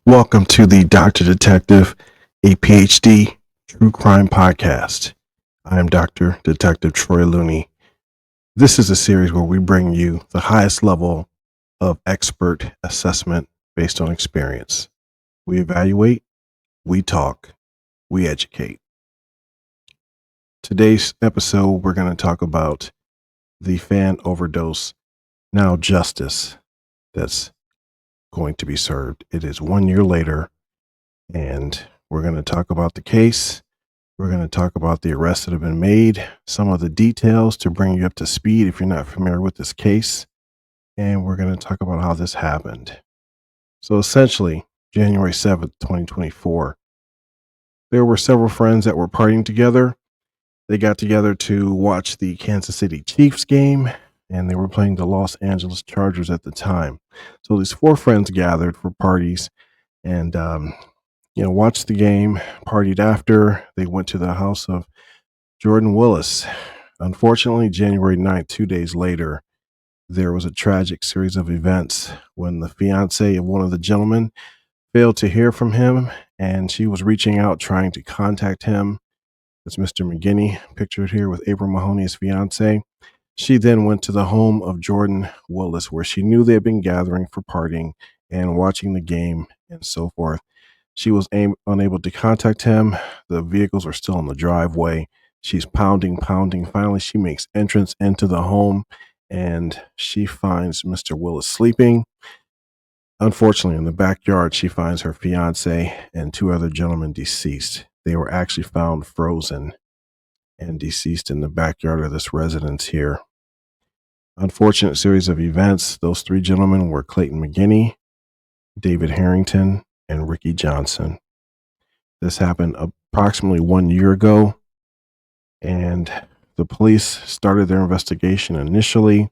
Welcome to the Dr. Detective, a PhD true crime podcast. I am Dr. Detective Troy Looney. This is a series where we bring you the highest level of expert assessment based on experience. We evaluate, we talk, we educate. Today's episode, we're going to talk about the fan overdose, now justice, that's going to be served. It is 1 year later, and we're going to talk about the case. We're going to talk about the arrests that have been made, some of the details to bring you up to speed if you're not familiar with this case, and we're going to talk about how this happened. So essentially, January 7th, 2024, there were several friends that were partying together. They got together to watch the Kansas City Chiefs game, and they were playing the Los Angeles Chargers at the time. So these four friends gathered for parties and, watched the game, partied after. They went to the house of Jordan Willis. Unfortunately, January 9th, 2 days later, there was a tragic series of events when the fiance of one of the gentlemen failed to hear from him, and she was reaching out trying to contact him. That's Mr. McGinney, pictured here with April Mahoney's fiance. She then went to the home of Jordan Willis, where she knew they had been gathering for partying and watching the game and so forth. She was unable to contact him. The vehicles were still in the driveway. She's pounding. Finally, she makes entrance into the home, and she finds Mr. Willis sleeping. Unfortunately, in the backyard, she finds her fiance and two other gentlemen deceased. They were actually found frozen and deceased in the backyard of this residence here. Unfortunate series of events. Those three gentlemen were Clayton McGinney, David Harrington, and Ricky Johnson. This happened approximately 1 year ago, and the police started their investigation initially.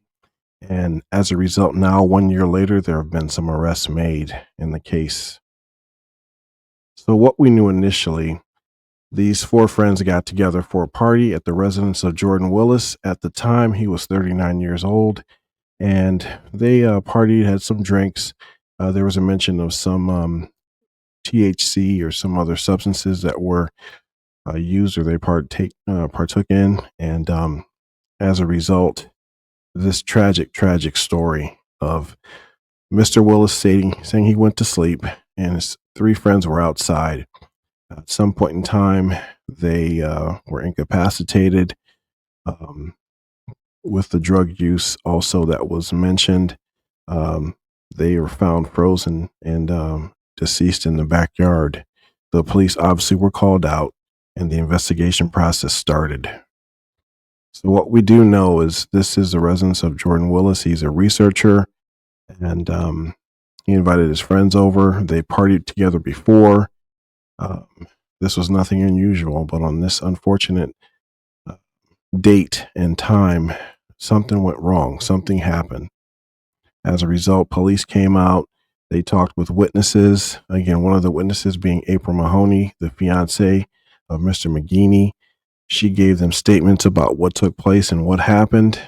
And as a result, now 1 year later, there have been some arrests made in the case. So what we knew initially, these four friends got together for a party at the residence of Jordan Willis. At the time, he was 39 years old, and they partied, had some drinks. There was a mention of some THC or some other substances that were used or they partook in. And as a result, this tragic story of Mr. Willis saying he went to sleep and his three friends were outside. At some point in time, they were incapacitated with the drug use also that was mentioned. They were found frozen and deceased in the backyard. The police obviously were called out and the investigation process started. So what we do know is this is the residence of Jordan Willis. He's a researcher, and he invited his friends over. They partied together before. This was nothing unusual, but on this unfortunate date and time, something went wrong. Something happened. As a result, police came out. They talked with witnesses. Again, one of the witnesses being April Mahoney, the fiance of Mr. McGinney. She gave them statements about what took place and what happened.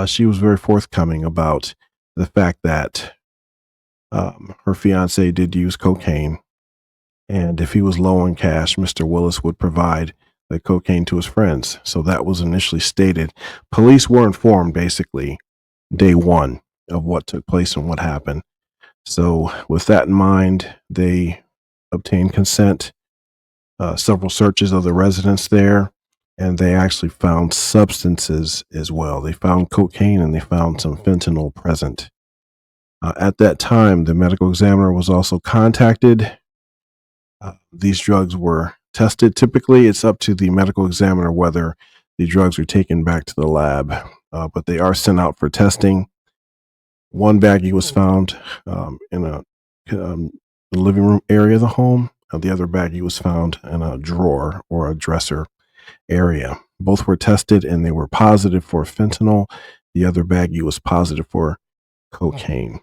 She was very forthcoming about the fact that her fiance did use cocaine. And if he was low on cash, Mr. Willis would provide the cocaine to his friends. So that was initially stated. Police were informed basically day one of what took place and what happened. So with that in mind, they obtained consent, several searches of the residence there, and they actually found substances as well. They found cocaine and they found some fentanyl present. At that time, the medical examiner was also contacted. These drugs were tested. Typically, it's up to the medical examiner whether the drugs are taken back to the lab, but they are sent out for testing. One baggie was found in a living room area of the home. The other baggie was found in a drawer or a dresser area. Both were tested and they were positive for fentanyl. The other baggie was positive for cocaine,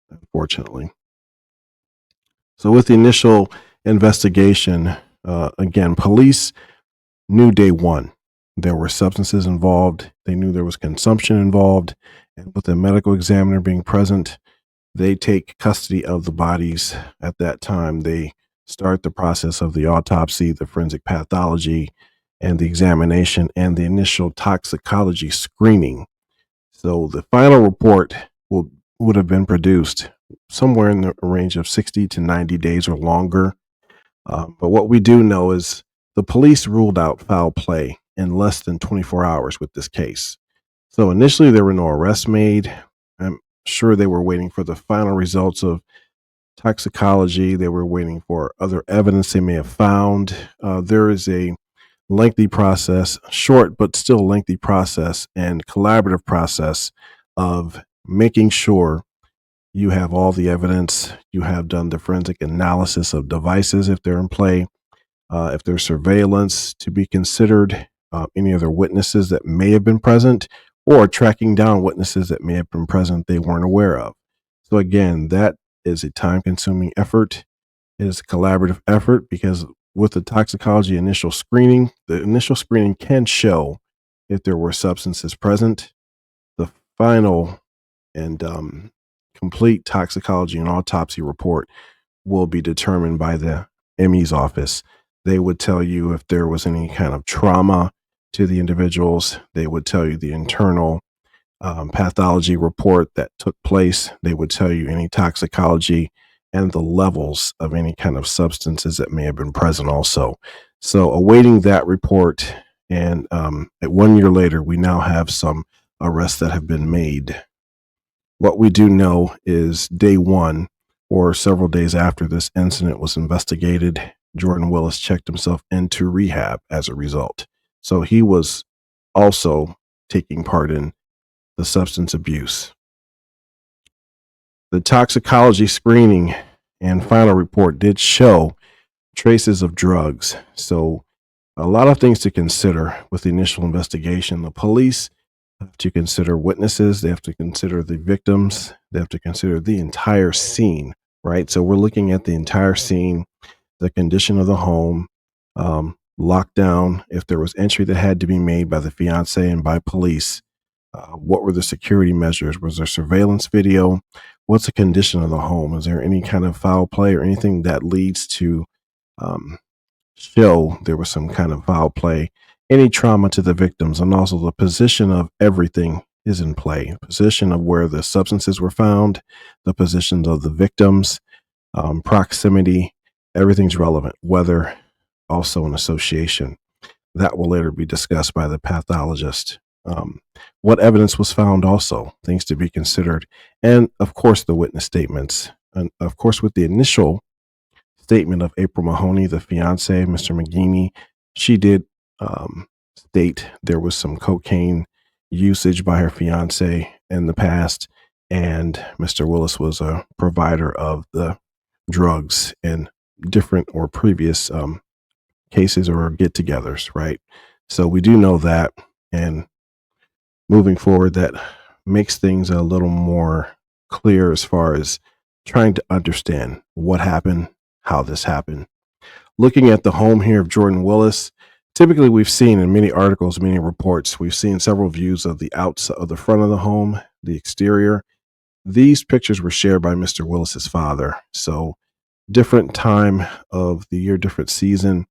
unfortunately. So with the initial investigation, again, police knew day one there were substances involved. They knew there was consumption involved. And with the medical examiner being present, They take custody of the bodies at that time. They start the process of the autopsy, the forensic pathology, and the examination and the initial toxicology screening. So the final report would have been produced somewhere in the range of 60 to 90 days or longer. But what we do know is the police ruled out foul play in less than 24 hours with this case. So initially, there were no arrests made. I'm sure they were waiting for the final results of toxicology. They were waiting for other evidence they may have found. There is a lengthy process, short but still lengthy process, and collaborative process of making sure you have all the evidence. You have done the forensic analysis of devices if they're in play, if there's surveillance to be considered, any other witnesses that may have been present, or tracking down witnesses that may have been present they weren't aware of. So, again, that is a time consuming effort. It is a collaborative effort because with the toxicology initial screening, the initial screening can show if there were substances present. The final and complete toxicology and autopsy report will be determined by the ME's office. They would tell you if there was any kind of trauma to the individuals. They would tell you the internal pathology report that took place. They would tell you any toxicology and the levels of any kind of substances that may have been present also. So awaiting that report, and at 1 year later, we now have some arrests that have been made. What we do know is day one, or several days after this incident was investigated, Jordan Willis checked himself into rehab as a result. So he was also taking part in the substance abuse. The toxicology screening and final report did show traces of drugs. So a lot of things to consider with the initial investigation. The police have to consider witnesses, they have to consider the victims, they have to consider the entire scene, right? So we're looking at the entire scene, the condition of the home, lockdown, if there was entry that had to be made by the fiance and by police. What were the security measures? Was there surveillance video? What's the condition of the home? Is there any kind of foul play or anything that leads to show there was some kind of foul play? Any trauma to the victims, and also the position of everything is in play. Position of where the substances were found, the positions of the victims, proximity, everything's relevant. Weather, also an association. That will later be discussed by the pathologist. What evidence was found also, things to be considered. And of course, the witness statements. And of course, with the initial statement of April Mahoney, the fiance, Mr. McGeaney, she did state there was some cocaine usage by her fiance in the past, and Mr. Willis was a provider of the drugs in different or previous cases or get-togethers, right? So we do know that, and moving forward, that makes things a little more clear as far as trying to understand what happened, how this happened. Looking at the home here of Jordan Willis, typically we've seen in many articles, many reports, we've seen several views of the outside, of the front of the home, the exterior. These pictures were shared by Mr. Willis's father. So different time of the year, different season.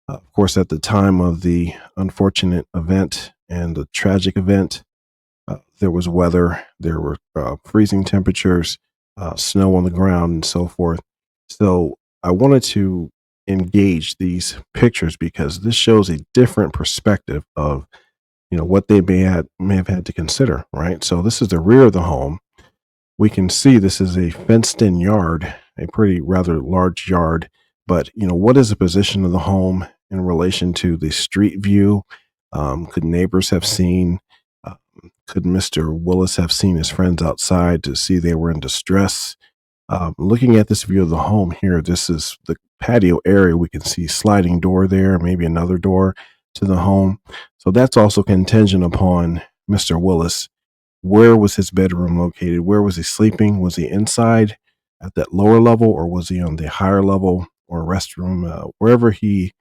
Of course, at the time of the unfortunate event and the tragic event, there was weather, there were freezing temperatures, snow on the ground, and so forth. So I wanted to engage these pictures because this shows a different perspective of, what they may have had to consider, right? So this is the rear of the home. We can see this is a fenced-in yard, a pretty rather large yard. But what is the position of the home in relation to the street view? Could neighbors have seen? Could Mr. Willis have seen his friends outside to see they were in distress? Looking at this view of the home here, this is the patio area. We can see sliding door there, maybe another door to the home. So that's also contingent upon Mr. Willis. Where was his bedroom located? Where was he sleeping? Was he inside at that lower level, or was he on the higher level or restroom? Wherever he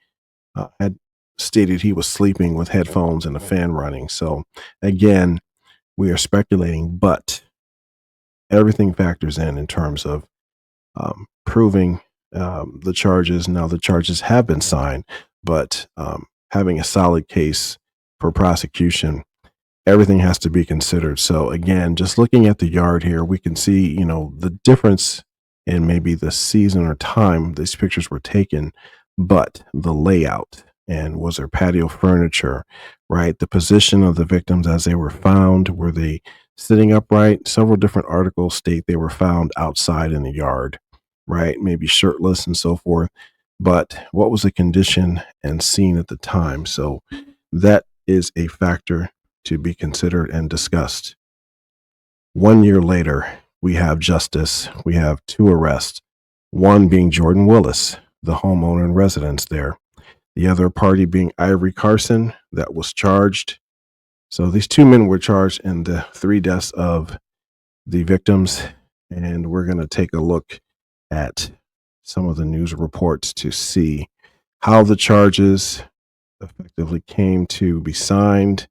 had stated he was sleeping with headphones and a fan running. So again, we are speculating, but everything factors in terms of proving the charges. Now, the charges have been signed, but having a solid case for prosecution, everything has to be considered. So again, just looking at the yard here, we can see, the difference in maybe the season or time these pictures were taken, but the layout, and was there patio furniture, right? The position of the victims as they were found, were they sitting upright? Several different articles state they were found outside in the yard, right? Maybe shirtless and so forth. But what was the condition and scene at the time? So that is a factor to be considered and discussed. 1 year later, we have justice. We have 2 arrests, one being Jordan Willis, the homeowner and residence there. The other party being Ivory Carson, that was charged. So these 2 men were charged in the 3 deaths of the victims. And we're going to take a look at some of the news reports to see how the charges effectively came to be signed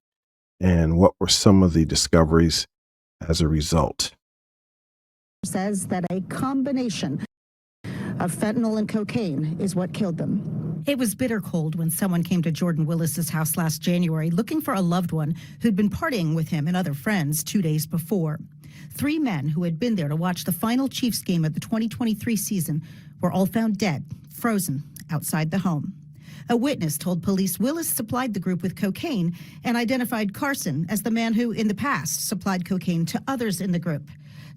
and what were some of the discoveries as a result. Says that a combination of fentanyl and cocaine is what killed them. It was bitter cold when someone came to Jordan Willis's house last January looking for a loved one who'd been partying with him and other friends 2 days before. 3 men who had been there to watch the final Chiefs game of the 2023 season were all found dead, frozen, outside the home. A witness told police Willis supplied the group with cocaine and identified Carson as the man who, in the past, supplied cocaine to others in the group.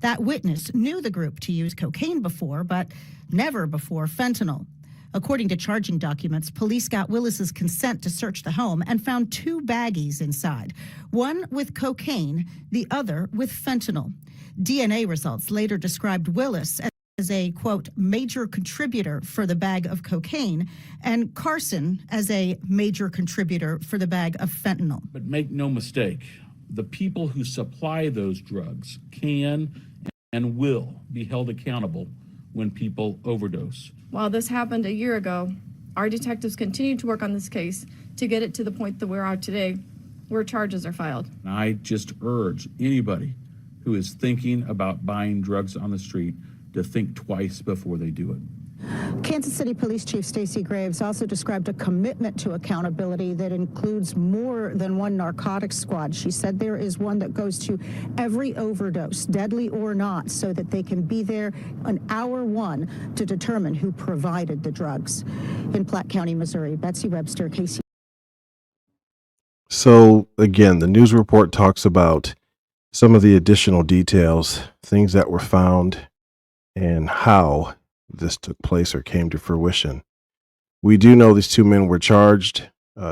That witness knew the group to use cocaine before, but never before fentanyl. According to charging documents, police got Willis's consent to search the home and found 2 baggies inside, one with cocaine, the other with fentanyl. DNA results later described Willis as a, quote, major contributor for the bag of cocaine, and Carson as a major contributor for the bag of fentanyl. But make no mistake, the people who supply those drugs can and will be held accountable when people overdose. While this happened a year ago, our detectives continue to work on this case to get it to the point that we're at today, where charges are filed. And I just urge anybody who is thinking about buying drugs on the street to think twice before they do it. Kansas City Police Chief Stacey Graves also described a commitment to accountability that includes more than one narcotics squad. She said there is one that goes to every overdose, deadly or not, so that they can be there on hour 1 to determine who provided the drugs. In Platte County, Missouri, Betsy Webster, KC. So again, the news report talks about some of the additional details, things that were found, and how this took place or came to fruition. We do know these 2 men were charged,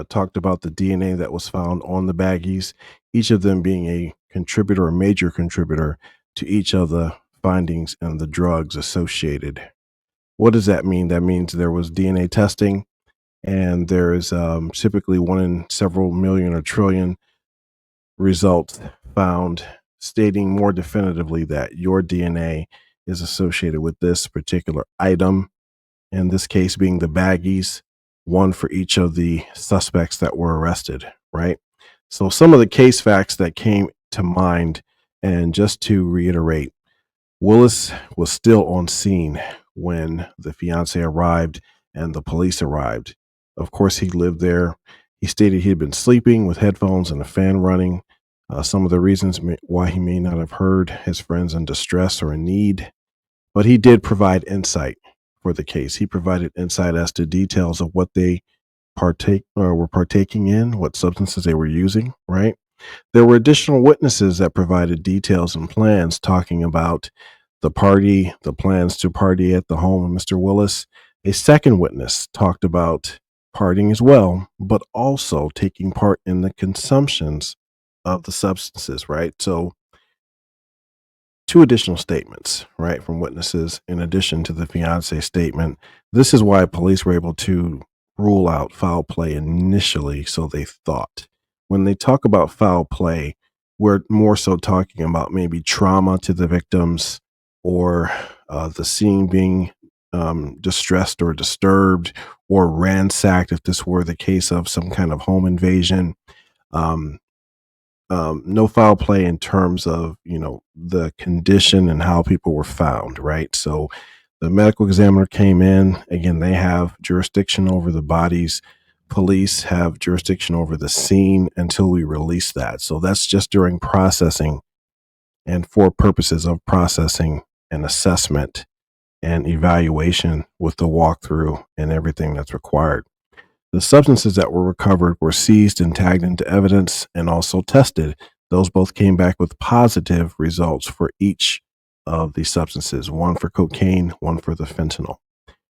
talked about the DNA that was found on the baggies, each of them being a contributor, a major contributor to each of the findings and the drugs associated. What does that mean? That means there was DNA testing, and there is typically 1 in several million or trillion results found stating more definitively that your DNA is associated with this particular item, in this case being the baggies, 1 for each of the suspects that were arrested, right? So some of the case facts that came to mind, and just to reiterate, Willis was still on scene when the fiance arrived and the police arrived. Of course, he lived there. He stated he had been sleeping with headphones and a fan running. Some of the reasons why he may not have heard his friends in distress or in need, but he did provide insight for the case. He provided insight as to details of what they were partaking in, what substances they were using, right? There were additional witnesses that provided details and plans talking about the party, the plans to party at the home of Mr. Willis. A second witness talked about partying as well, but also taking part in the consumptions of the substances, right? So 2 additional statements, right, from witnesses in addition to the fiance statement. This is why police were able to rule out foul play initially, so they thought. When they talk about foul play, we're more so talking about maybe trauma to the victims, or the scene being distressed or disturbed or ransacked, if this were the case of some kind of home invasion. no foul play in terms of, the condition and how people were found, right? So the medical examiner came in. Again, they have jurisdiction over the bodies. Police have jurisdiction over the scene until we release that. So that's just during processing and for purposes of processing and assessment and evaluation with the walkthrough and everything that's required. The substances that were recovered were seized and tagged into evidence and also tested. Those both came back with positive results for each of the substances, one for cocaine, one for the fentanyl,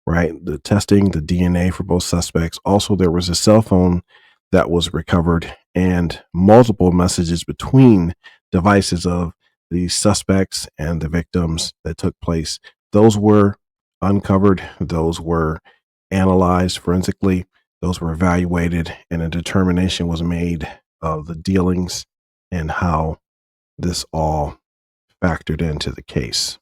right? The testing, the DNA for both suspects. Also, there was a cell phone that was recovered and multiple messages between devices of the suspects and the victims that took place. Those were uncovered. Those were analyzed forensically. Those were evaluated, and a determination was made of the dealings and how this all factored into the case.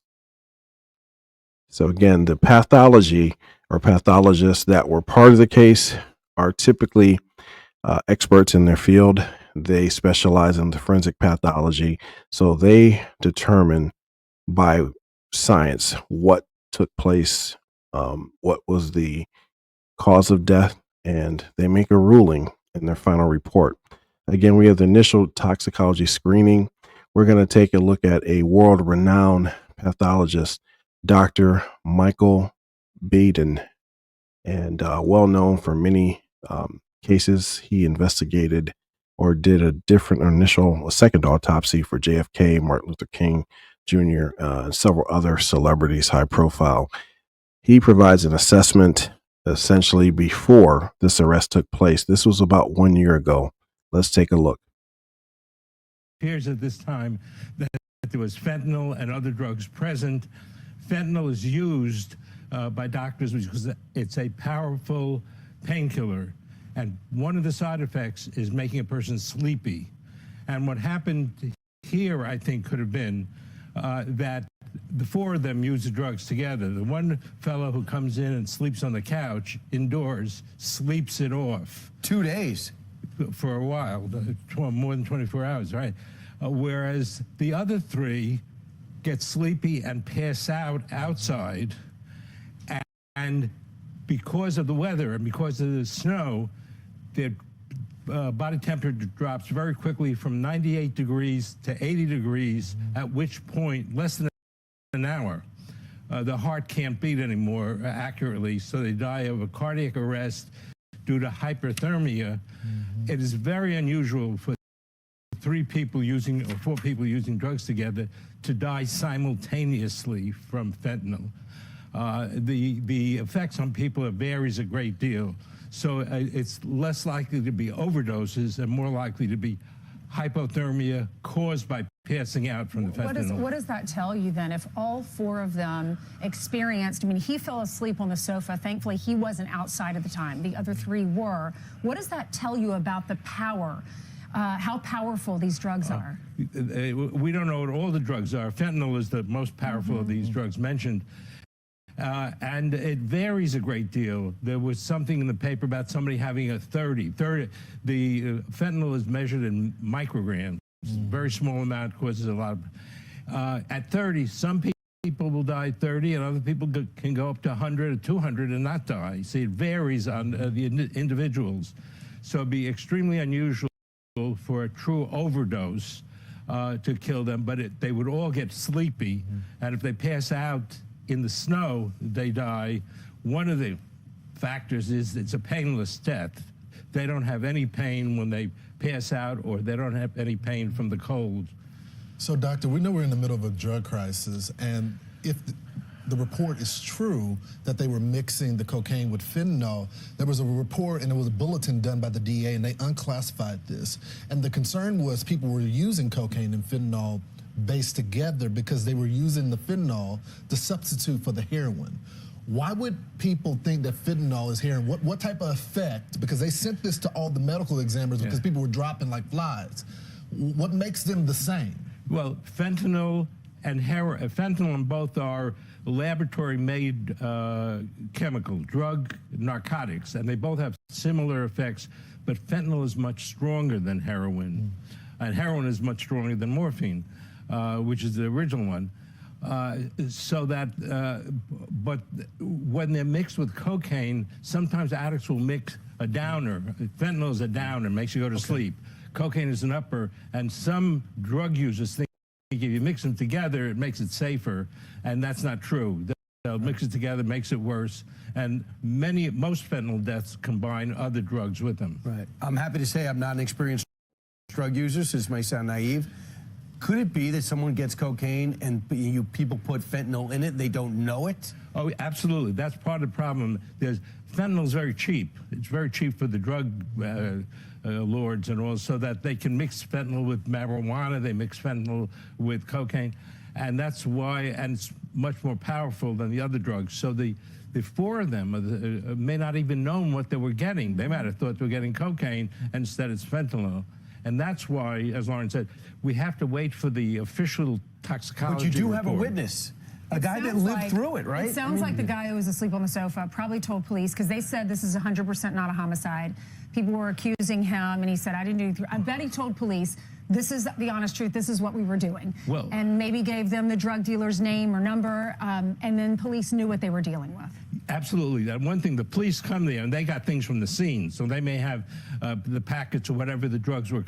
So again, the pathology or pathologists that were part of the case are typically experts in their field. They specialize in the forensic pathology. So they determine by science what took place, what was the cause of death, and they make a ruling in their final report. Again, we have the initial toxicology screening. We're going to take a look at a world-renowned pathologist, Dr. Michael Baden, and well known for many cases. He investigated or did a second autopsy for JFK, Martin Luther King Jr., and several other celebrities, high profile. He provides an assessment essentially before this arrest took place. This was about 1 year ago. Let's take a look. It appears at this time that there was fentanyl and other drugs present. Fentanyl is used by doctors because it's a powerful painkiller. And one of the side effects is making a person sleepy. And what happened here, I think, could have been that the four of them used the drugs together. The one fellow who comes in and sleeps on the couch indoors sleeps it off. 2 days. For a while, more than 24 hours, right? Whereas the other three get sleepy and pass out outside. And because of the weather and because of the snow, their body temperature drops very quickly from 98 degrees to 80 degrees, at which point, less than an hour, the heart can't beat anymore accurately, so they die of a cardiac arrest due to hyperthermia. It is very unusual for 4 people using drugs together to die simultaneously from fentanyl. The effects on people varies a great deal. So it's less likely to be overdoses and more likely to be hypothermia caused by passing out from the fentanyl. What does that tell you then? If all 4 of them experienced, he fell asleep on the sofa. Thankfully, he wasn't outside at the time. The other 3 were. What does that tell you about the power, how powerful these drugs are? We don't know what all the drugs are. Fentanyl is the most powerful of these drugs mentioned. And it varies a great deal. There was something in the paper about somebody having a 30. The fentanyl is measured in micrograms. Very small amount, causes a lot of... at 30, some people will die at 30, and other people can go up to 100 or 200 and not die. See, it varies on the individuals. So it'd be extremely unusual for a true overdose to kill them, but they would all get sleepy, and if they pass out in the snow, they die. One of the factors is it's a painless death. They don't have any pain when they pass out, or they don't have any pain from the cold. So, doctor, we know we're in the middle of a drug crisis, and if the report is true that they were mixing the cocaine with fentanyl, there was a report and there was a bulletin done by the DA, and they unclassified this. And the concern was people were using cocaine and fentanyl based together because they were using the fentanyl to substitute for the heroin. Why would people think that fentanyl is heroin? What type of effect? Because they sent this to all the medical examiners because people were dropping like flies. What makes them the same? Well, fentanyl and both are laboratory-made chemical drug narcotics, and they both have similar effects, but fentanyl is much stronger than heroin. And heroin is much stronger than morphine, which is the original one. But when they're mixed with cocaine, sometimes addicts will mix a downer. Fentanyl is a downer, makes you go to sleep. Cocaine is an upper, and some drug users think if you mix them together, it makes it safer, and that's not true. They'll mix it together, makes it worse, and most fentanyl deaths combine other drugs with them. Right. I'm happy to say I'm not an experienced drug user, so this may sound naive. Could it be that someone gets cocaine and people put fentanyl in it, they don't know it? Oh, absolutely. That's part of the problem. Fentanyl is very cheap. It's very cheap for the drug lords and all, so that they can mix fentanyl with marijuana, they mix fentanyl with cocaine, and that's why, and it's much more powerful than the other drugs. So the four of them may not even known what they were getting. They might have thought they were getting cocaine, and instead it's fentanyl. And that's why, as Lauren said, we have to wait for the official toxicology But you do report. have a witness. A guy that lived through it, right? It sounds like the guy who was asleep on the sofa probably told police, because they said this is 100% not a homicide. People were accusing him, and he said, I didn't do anything. I bet he told police, this is the honest truth, this is what we were doing. Well, and maybe gave them the drug dealer's name or number, and then police knew what they were dealing with. Absolutely. That one thing, the police come there, and they got things from the scene, so they may have the packets or whatever the drugs were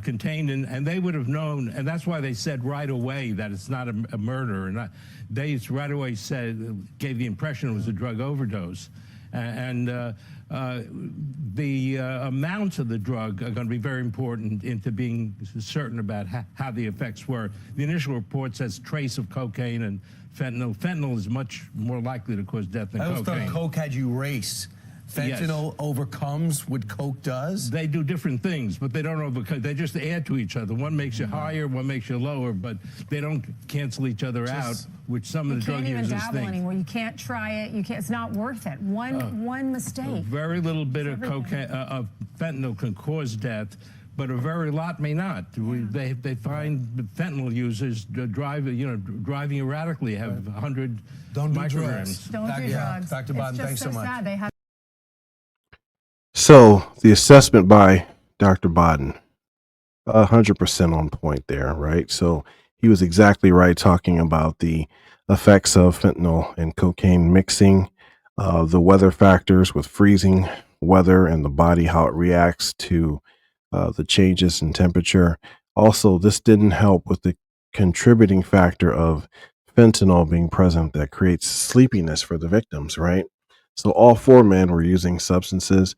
contained in, and they would have known, and that's why they said right away that it's not a murder. And they right away gave the impression it was a drug overdose. And the amounts of the drug are going to be very important into being certain about how the effects were. The initial report says trace of cocaine and fentanyl. Fentanyl is much more likely to cause death than I always cocaine. thought coke had you race. Fentanyl overcomes what coke does? They do different things, but they don't overcome. They just add to each other. One makes you higher, one makes you lower, but they don't cancel each other out, which some of the drug users think. You can't even dabble anymore. You can't try it. You can't. It's not worth it. One mistake. A very little bit of cocaine, of fentanyl can cause death, but a very lot may not. They find fentanyl users driving erratically have 100 Don't do micrograms. drugs. Don't do drugs. Dr. Bodden, thanks so much. Sad. They have So the assessment by Dr. Bodden, 100% on point there, right? So he was exactly right talking about the effects of fentanyl and cocaine mixing, the weather factors with freezing weather and the body, how it reacts to the changes in temperature. Also, this didn't help with the contributing factor of fentanyl being present that creates sleepiness for the victims, right? So all four men were using substances.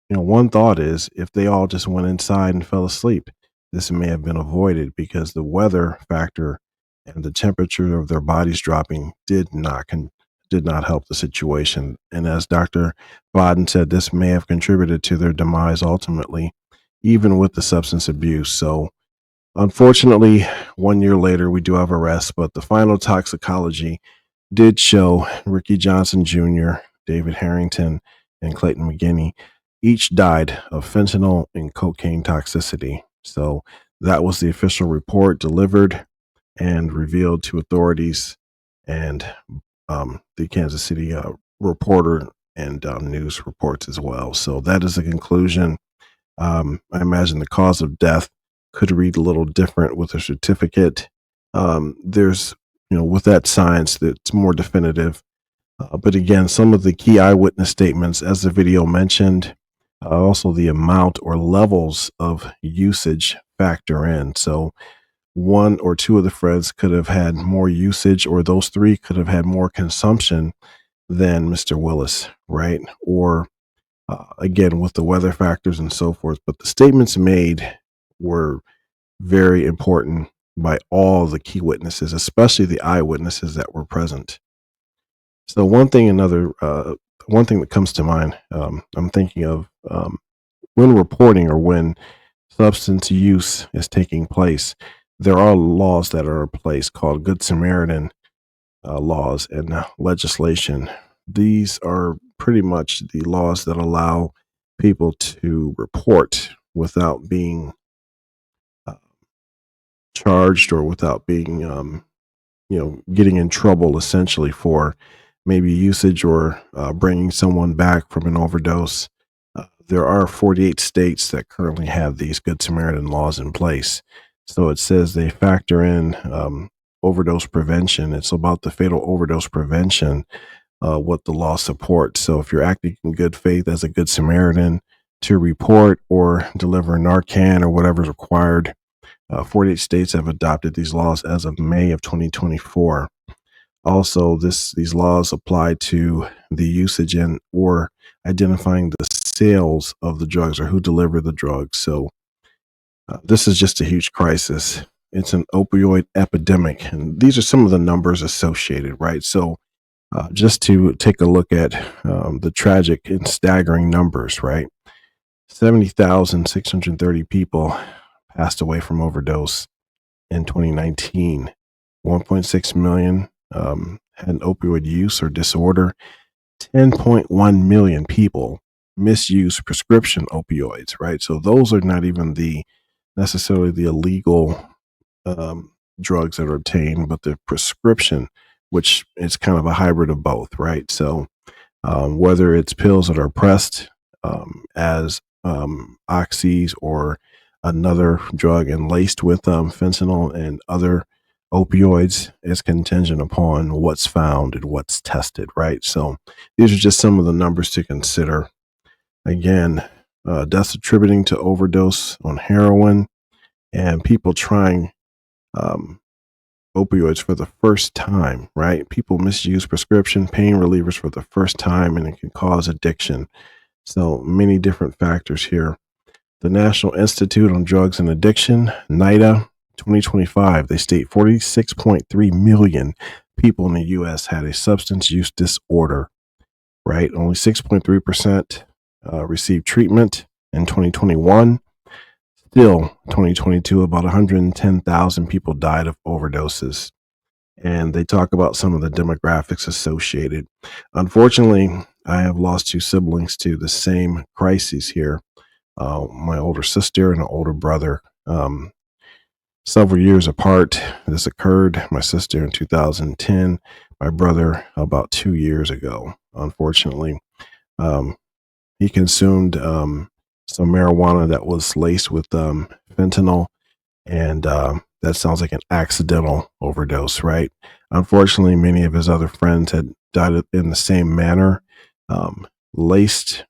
One thought is if they all just went inside and fell asleep, this may have been avoided because the weather factor and the temperature of their bodies dropping did not help the situation. And as Dr. Bodden said, this may have contributed to their demise ultimately, even with the substance abuse. So unfortunately, 1 year later, we do have arrests, but the final toxicology did show Ricky Johnson Jr., David Harrington, and Clayton McGinney each died of fentanyl and cocaine toxicity. So that was the official report delivered and revealed to authorities and the Kansas City Reporter and news reports as well. So that is the conclusion. I imagine the cause of death could read a little different with a certificate. There's, with that science that's more definitive. But again, some of the key eyewitness statements, as the video mentioned, also the amount or levels of usage factor in. So one or two of the friends could have had more usage, or those three could have had more consumption than Mr. Willis, right? Or again, with the weather factors and so forth. But the statements made were very important by all the key witnesses, especially the eyewitnesses that were present. So one thing that comes to mind, I'm thinking of when reporting or when substance use is taking place, there are laws that are in place called Good Samaritan laws and legislation. These are pretty much the laws that allow people to report without being charged or without being, getting in trouble essentially for maybe usage or bringing someone back from an overdose. there are 48 states that currently have these Good Samaritan laws in place. So it says they factor in overdose prevention. It's about the fatal overdose prevention, what the law supports. So if you're acting in good faith as a Good Samaritan to report or deliver Narcan or whatever is required, 48 states have adopted these laws as of May of 2024. Also, these laws apply to the usage and or identifying the sales of the drugs or who deliver the drugs. So this is just a huge crisis. It's an opioid epidemic, and these are some of the numbers associated, right? So just to take a look at the tragic and staggering numbers, right? 70,630 people passed away from overdose in 2019. 1.6 million had an opioid use or disorder. 10.1 million people misuse prescription opioids, right? So those are not even necessarily the illegal drugs that are obtained, but the prescription, which is kind of a hybrid of both, right? So whether it's pills that are pressed as oxys or another drug and laced with fentanyl and other opioids, is contingent upon what's found and what's tested, right? So these are just some of the numbers to consider. Again, deaths attributing to overdose on heroin and people trying opioids for the first time, right? People misuse prescription pain relievers for the first time, and it can cause addiction. So many different factors here. The National Institute on Drugs and Addiction, NIDA, 2025, they state 46.3 million people in the U.S. had a substance use disorder, right? Only 6.3% received treatment in 2021. Still, 2022, about 110,000 people died of overdoses. And they talk about some of the demographics associated. Unfortunately, I have lost 2 siblings to the same crises here. My older sister and an older brother. Several years apart, this occurred. My sister in 2010, my brother about 2 years ago. Unfortunately, he consumed some marijuana that was laced with fentanyl, and that sounds like an accidental overdose, right? Unfortunately, many of his other friends had died in the same manner, laced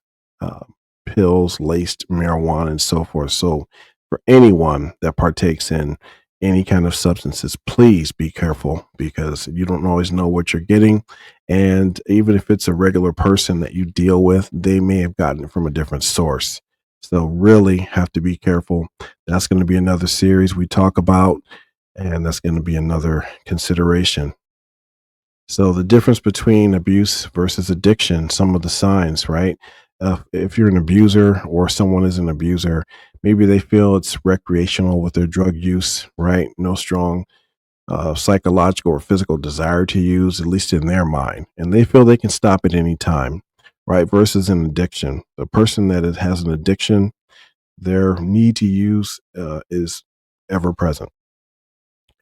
pills, laced marijuana, and so forth. So for anyone that partakes in any kind of substances, please be careful, because you don't always know what you're getting. And even if it's a regular person that you deal with, they may have gotten it from a different source. So really have to be careful. That's going to be another series we talk about, and that's going to be another consideration. So the difference between abuse versus addiction, some of the signs, right? If you're an abuser or someone is an abuser, maybe they feel it's recreational with their drug use, right? No strong psychological or physical desire to use, at least in their mind. And they feel they can stop at any time, right? Versus an addiction. The person that has an addiction, their need to use is ever present.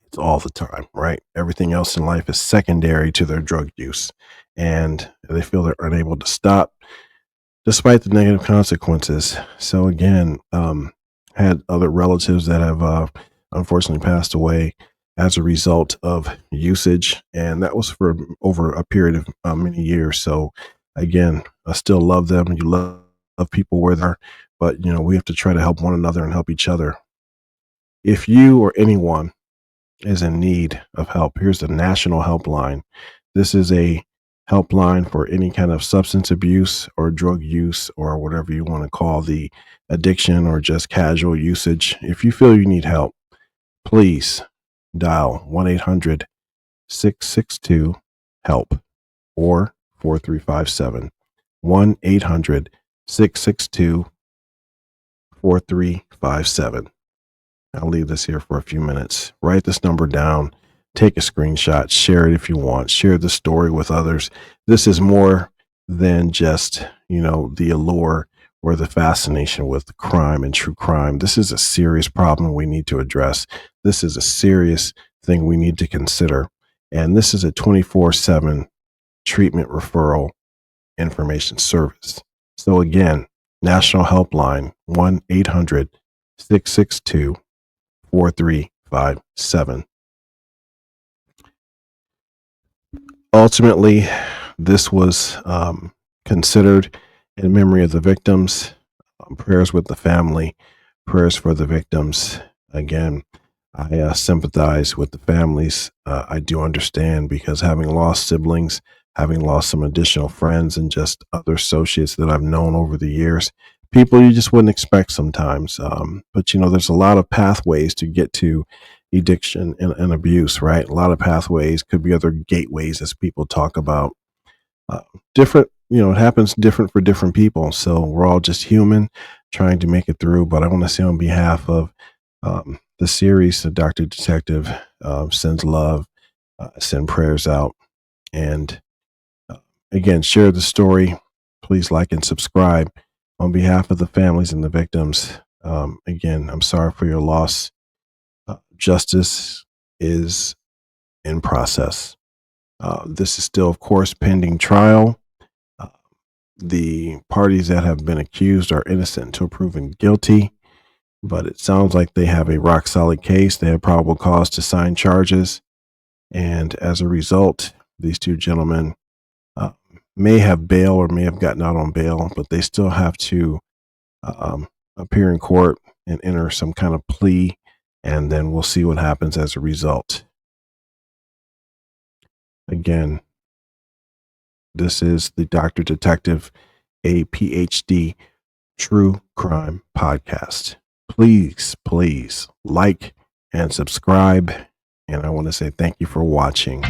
It's all the time, right? Everything else in life is secondary to their drug use. And they feel they're unable to stop despite the negative consequences. So again, had other relatives that have unfortunately passed away as a result of usage, and that was for over a period of many years. So again, I still love them. You love people where they're, but we have to try to help one another and help each other. If you or anyone is in need of help, here's the National Helpline. This is a helpline for any kind of substance abuse or drug use or whatever you want to call the addiction or just casual usage. If you feel you need help, please dial 1-800-662-HELP or 4357. 1-800-662-4357. I'll leave this here for a few minutes. Write this number down. Take a screenshot, share it if you want, share the story with others. This is more than just, the allure or the fascination with crime and true crime. This is a serious problem we need to address. This is a serious thing we need to consider. And this is a 24/7 treatment referral information service. So again, National Helpline 1-800-662-4357. Ultimately, this was considered in memory of the victims. Prayers with the family, prayers for the victims. Again, I sympathize with the families. I do understand, because having lost siblings, having lost some additional friends, and just other associates that I've known over the years, people you just wouldn't expect sometimes. But, you know, there's a lot of pathways to get to addiction and abuse, right? A lot of pathways, could be other gateways, as people talk about. Different, you know, it happens different for different people. So we're all just human trying to make it through. But I want to say, on behalf of the series, the Dr. Detective sends love, send prayers out. And again, share the story. Please like and subscribe. On behalf of the families and the victims, again, I'm sorry for your loss. Justice is in process. This is still, of course, pending trial. The parties that have been accused are innocent until proven guilty, but it sounds like they have a rock solid case. They have probable cause to sign charges. And as a result, these two gentlemen may have bail or may have gotten out on bail, but they still have to appear in court and enter some kind of plea. And then we'll see what happens as a result. Again, this is the Dr. Detective, a PhD true crime podcast. Please, please like and subscribe. And I want to say thank you for watching.